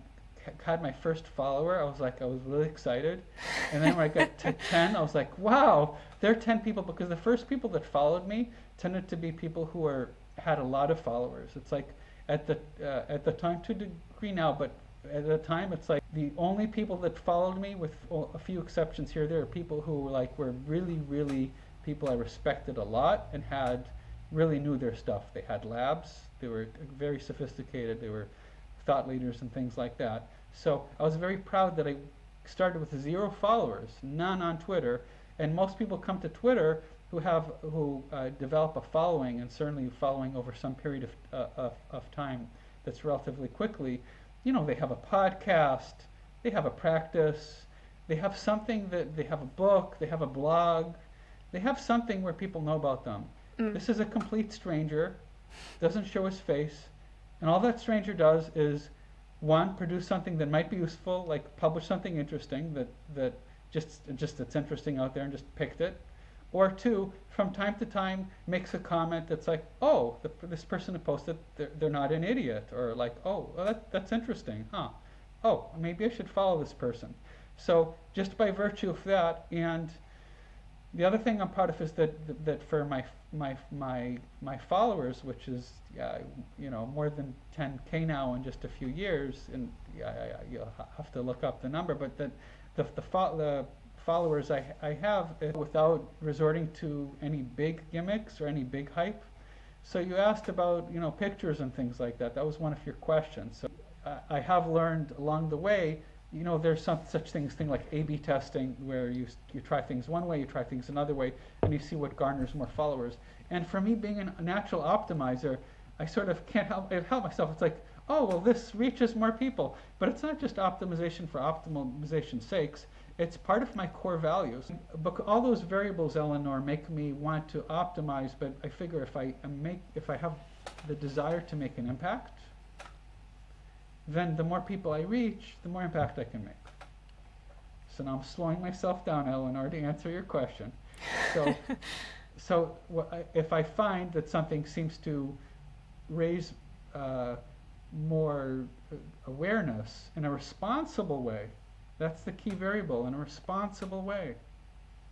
had my first follower, I was really excited. And then when I got to 10, I was like, wow, there are 10 people, because the first people that followed me tended to be people who had a lot of followers. It's like at the time, to a degree now, but at the time it's like the only people that followed me, with a few exceptions here or there, are people who were really, really people I respected a lot and really knew their stuff. They had labs, they were very sophisticated, they were thought leaders and things like that. So I was very proud that I started with 0 followers, none on Twitter. And most people come to Twitter who develop a following, and certainly following over some period of time that's relatively quickly. They have a podcast, they have a practice, they have something they have a book, they have a blog, they have something where people know about them. This is a complete stranger, doesn't show his face, and all that stranger does is, one, produce something that might be useful, like publish something interesting that just that's interesting out there and just picked it, or two, from time to time makes a comment that's like, oh, this person who posted, they're not an idiot, or like, oh, well, that's interesting, huh? Oh, maybe I should follow this person. So just by virtue of that, and the other thing I'm proud of is that for my followers, which is more than 10K now in just a few years, and you'll have to look up the number, but the followers I have, without resorting to any big gimmicks or any big hype. So you asked about pictures and things like that. That was one of your questions. So I have learned along the way. There's such thing like A/B testing, where you try things one way, you try things another way, and you see what garners more followers. And for me, being a natural optimizer, I sort of can't help myself. It's like, oh, well, this reaches more people. But it's not just optimization for optimization's sakes. It's part of my core values. But all those variables, Eleanor, make me want to optimize. But I figure if I have the desire to make an impact, then the more people I reach, the more impact I can make. So now I'm slowing myself down, Eleanor, to answer your question. So if I find that something seems to raise more awareness in a responsible way, that's the key variable, in a responsible way.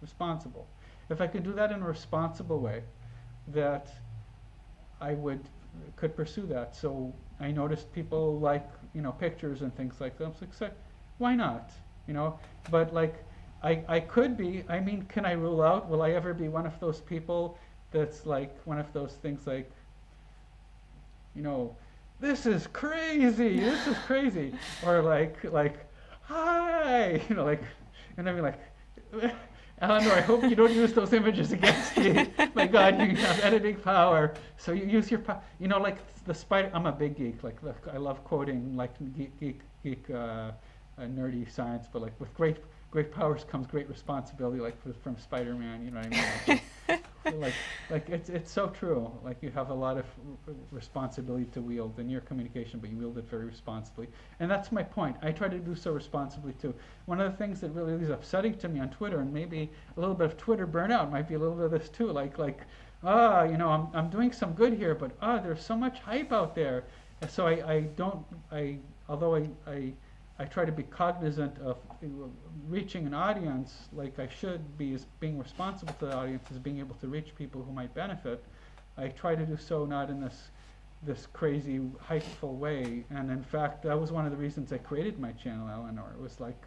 Responsible. If I could do that in a responsible way, that I could pursue that. So I noticed people like pictures and things like that. I was like, why not? But like I could be. I mean, can I rule out? Will I ever be one of those people that's like one of those things like, this is crazy. This is crazy. Or like hi, and I'd be like, Eleanor, I hope you don't use those images against me. My God, you have editing power. So you use your power. Like the spider. I'm a big geek. Like I love quoting like geek nerdy science, but like with great powers comes great responsibility. Like from Spider-Man. You know what I mean? Like it's so true. Like you have a lot of responsibility to wield in your communication, but you wield it very responsibly. And that's my point. I try to do so responsibly too. One of the things that really is upsetting to me on Twitter, and maybe a little bit of Twitter burnout might be a little bit of this too. I'm doing some good here, but there's so much hype out there. And so although I try to be cognizant of reaching an audience like I should be, as being responsible to the audience, as being able to reach people who might benefit. I try to do so not in this crazy, hypeful way. And in fact, that was one of the reasons I created my channel, Eleanor. It was like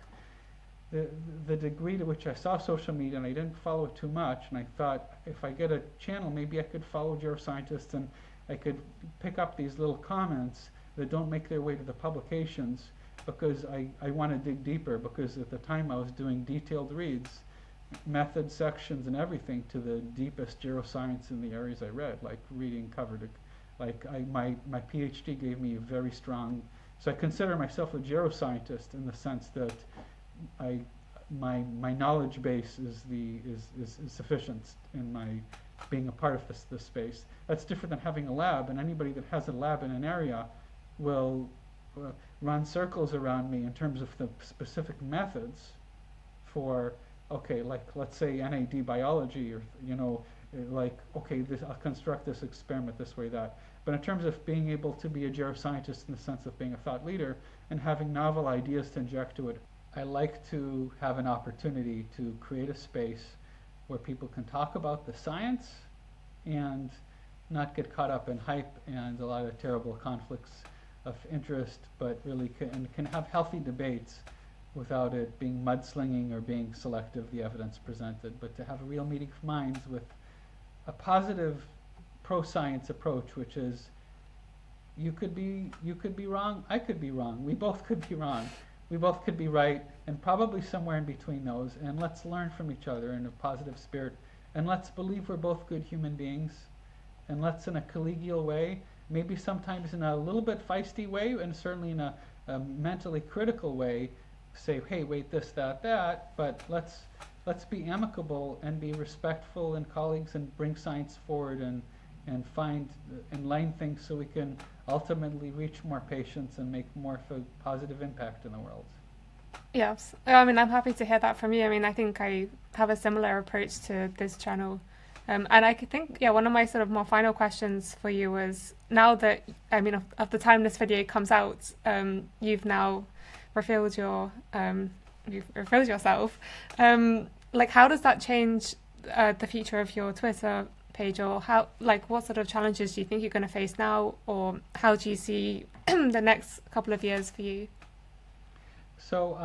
the, the degree to which I saw social media, and I didn't follow it too much, and I thought if I get a channel, maybe I could follow geroscientists and I could pick up these little comments that don't make their way to the publications, because I want to dig deeper, because at the time I was doing detailed reads, method sections and everything, to the deepest geroscience in the areas I read, like reading cover to, my PhD gave me a very strong, so I consider myself a geroscientist in the sense that my knowledge base is sufficient in my being a part of this space. That's different than having a lab, and anybody that has a lab in an area will run circles around me in terms of the specific methods for, okay, like let's say NAD biology, or like, okay, I'll construct this experiment this way, that. But in terms of being able to be a geroscientist in the sense of being a thought leader and having novel ideas to inject to it, I like to have an opportunity to create a space where people can talk about the science and not get caught up in hype and a lot of terrible conflicts of interest, but really can have healthy debates without it being mudslinging or being selective, the evidence presented, but to have a real meeting of minds with a positive pro-science approach, which is you could be wrong, I could be wrong, we both could be wrong, we both could be right, and probably somewhere in between those, and let's learn from each other in a positive spirit, and let's believe we're both good human beings, and let's, in a collegial way, maybe sometimes in a little bit feisty way, and certainly in a mentally critical way, say, hey, wait, this, that, but let's be amicable and be respectful and colleagues and bring science forward and find and line things so we can ultimately reach more patients and make more of a positive impact in the world. Yes, I mean, I'm happy to hear that from you. I mean, I think I have a similar approach to this channel. And I think, one of my sort of more final questions for you was, now that, I mean, of the time this video comes out, you've now revealed yourself. Like, how does that change the future of your Twitter page, or how, like, what sort of challenges do you think you're going to face now, or how do you see the next couple of years for you? So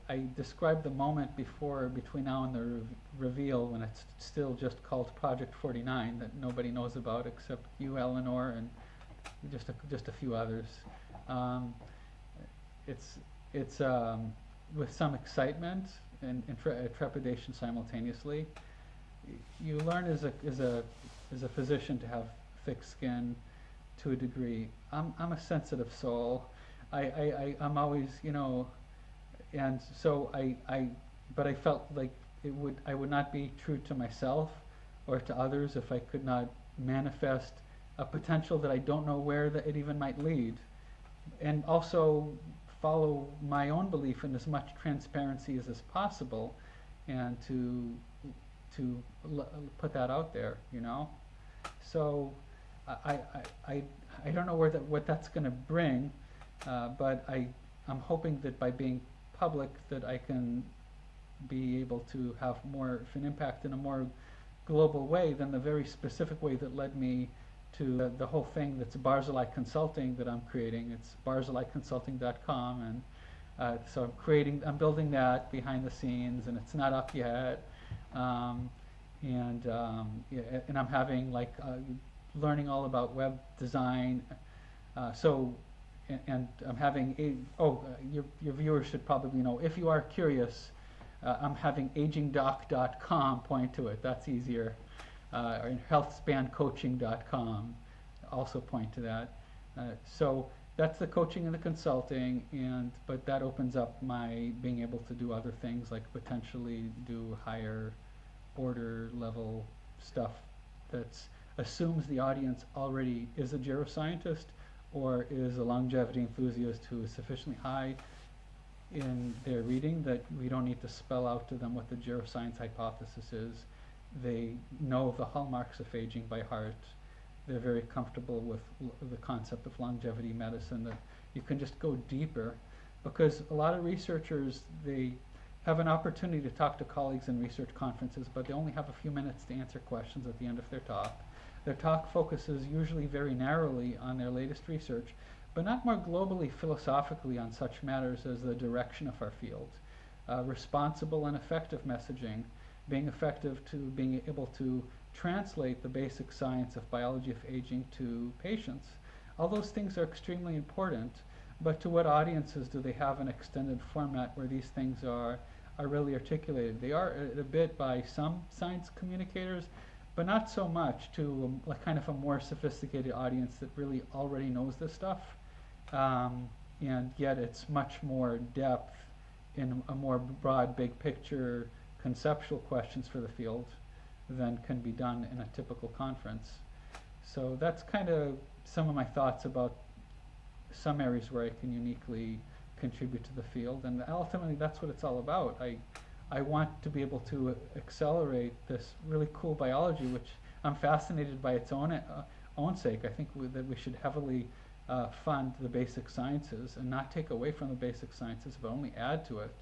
I described the moment between now and the reveal, when it's still just called Project 49, that nobody knows about except you, Eleanor, and just a few others. It's with some excitement and trepidation simultaneously. You learn as a physician to have thick skin to a degree. I'm a sensitive soul. I'm always, and so but I felt like I would not be true to myself or to others if I could not manifest a potential that I don't know where that it even might lead, and also follow my own belief in as much transparency as is possible, and to put that out there, So I don't know what that's going to bring, but I'm hoping that by being public that I can be able to have more of an impact in a more global way than the very specific way that led me to the whole thing that's Barzilai Consulting that I'm creating. It's barzilaiconsulting.com, and so I'm building that behind the scenes, and it's not up yet. And I'm having learning all about web design. And I'm having your viewers should probably know, if you are curious, I'm having agingdoc.com point to it. That's easier. Or healthspancoaching.com also point to that. So that's the coaching and the consulting, but that opens up my being able to do other things, like potentially do higher order level stuff that assumes the audience already is a geroscientist or is a longevity enthusiast who is sufficiently high in their reading that we don't need to spell out to them what the geroscience hypothesis is. They know the hallmarks of aging by heart. They're very comfortable with the concept of longevity medicine, that you can just go deeper, because a lot of researchers, they have an opportunity to talk to colleagues in research conferences, but they only have a few minutes to answer questions at the end of their talk. Their talk focuses usually very narrowly on their latest research, but not more globally philosophically on such matters as the direction of our field. Responsible and effective messaging, being effective to being able to translate the basic science of biology of aging to patients. All those things are extremely important, but to what audiences do they have an extended format where these things are really articulated? They are a bit by some science communicators, but not so much to like kind of a more sophisticated audience that really already knows this stuff. And yet it's much more depth in a more broad, big picture, conceptual questions for the field than can be done in a typical conference. So that's kind of some of my thoughts about some areas where I can uniquely contribute to the field, and ultimately that's what it's all about. I want to be able to accelerate this really cool biology, which I'm fascinated by its own sake. I think that we should heavily fund the basic sciences and not take away from the basic sciences, but only add to it,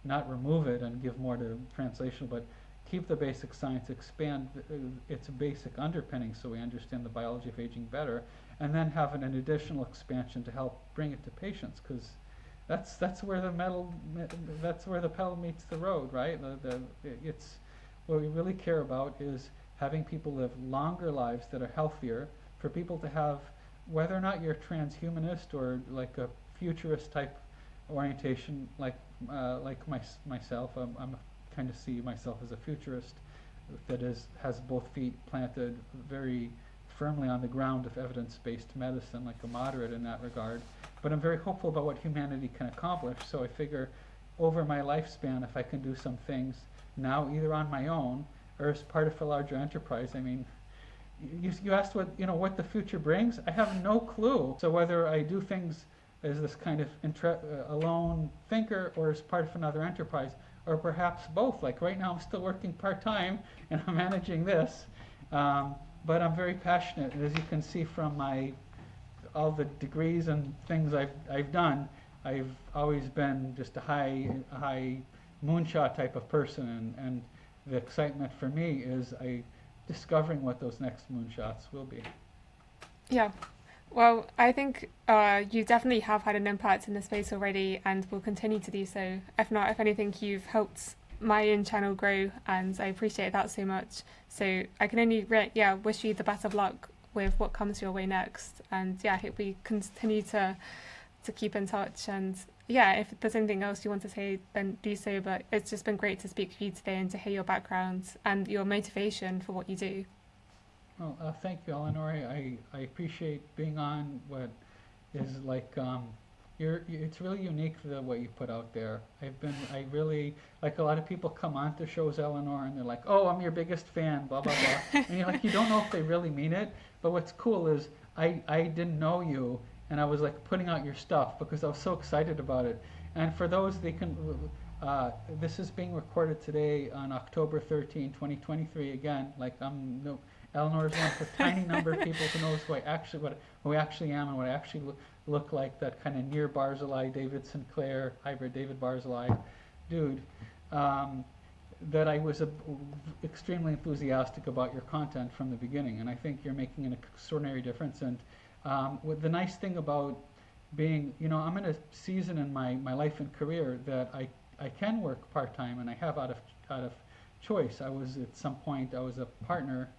not remove it and give more to translational, but keep the basic science, expand its basic underpinnings so we understand the biology of aging better, and then have an additional expansion to help bring it to patients, because that's where the pedal meets the road, right? It's what we really care about is having people live longer lives that are healthier, for people to have, whether or not you're transhumanist or like a futurist type orientation, like myself, I'm kind of see myself as a futurist that has both feet planted very firmly on the ground of evidence-based medicine, like a moderate in that regard. But I'm very hopeful about what humanity can accomplish, so I figure over my lifespan, if I can do some things now, either on my own or as part of a larger enterprise. I mean, you asked what the future brings. I have no clue. So whether I do things as this kind of alone thinker or as part of another enterprise, or perhaps both. Like right now I'm still working part-time and I'm managing this, but I'm very passionate. And as you can see from all the degrees and things I've done, I've always been just a high moonshot type of person, and the excitement for me is discovering what those next moonshots will be. Yeah. Well, I think you definitely have had an impact in the space already and will continue to do so. If not, if anything, you've helped my own channel grow, and I appreciate that so much. So I can only wish you the best of luck with what comes your way next. And I hope we continue to keep in touch. And if there's anything else you want to say, then do so. But it's just been great to speak with you today and to hear your background and your motivation for what you do. Well, thank you, Eleanor. I appreciate being on what is like, it's really unique what you put out there. I really, like, a lot of people come on to shows, Eleanor, and they're like, oh, I'm your biggest fan, blah, blah, blah. And you're like, you don't know if they really mean it. But what's cool is I didn't know you, and I was like putting out your stuff because I was so excited about it. And for those, this is being recorded today on October 13, 2023. Again, like Eleanor's one of the tiny number of people who knows who I actually am and what I actually look like, that kind of near Barzilai, David Sinclair, hybrid David Barzilai dude. That I was extremely enthusiastic about your content from the beginning, and I think you're making an extraordinary difference. And the nice thing about being, I'm in a season in my life and career that I can work part-time, and I have out of choice. At some point I was a partner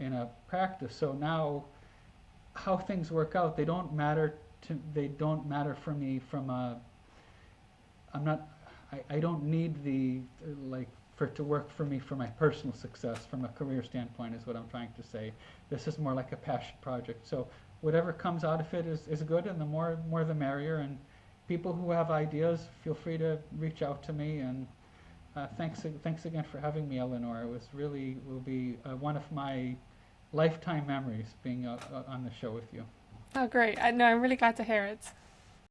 in a practice, so now how things work out, they don't matter for me I don't need for it to work for me for my personal success from a career standpoint, is what I'm trying to say. This is more like a passion project. So whatever comes out of it is good, and the more the merrier. And people who have ideas, feel free to reach out to me. And thanks again for having me, Eleanor. It will be one of my lifetime memories being on the show with you. Oh, great. I'm really glad to hear it.